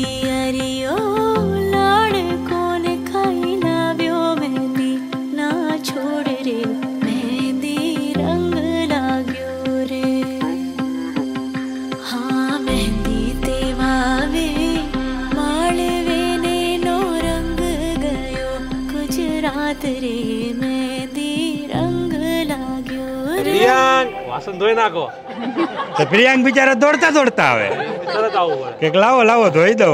अरियो लाड़ कौन खाई लाव्यो मेहंदी ना छोड़ रे मेहंदी रंग लाग्यो रे। हाँ मेहंदी ते वावे माळवे ने नो रंग गयो गुजरात रे मेहंदी रंग लाग्यो रे। પ્રિયાંક વાસણ ધોઈ નાખો. તો પ્રિયાંક બિચારા દોડતા દોડતા આવે. તરત આવવું પડે. કે લાવો લાવો ધોઈ દો.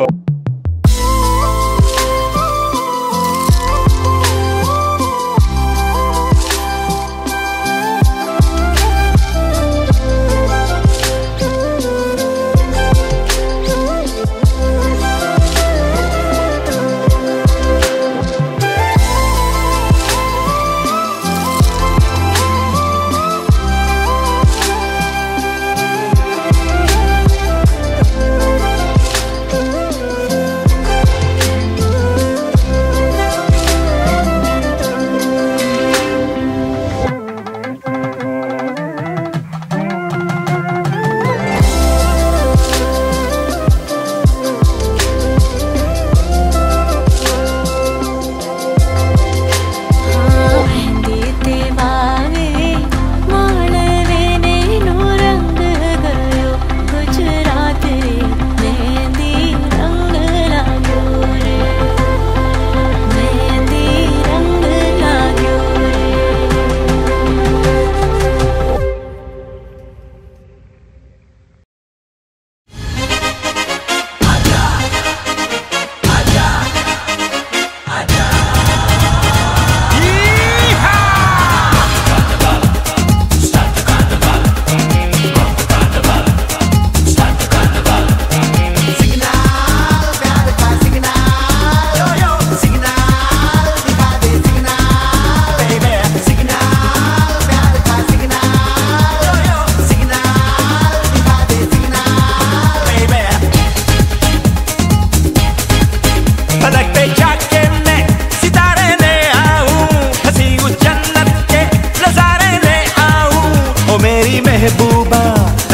महबूबा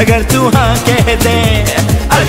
अगर तू हाँ कह दे, अरे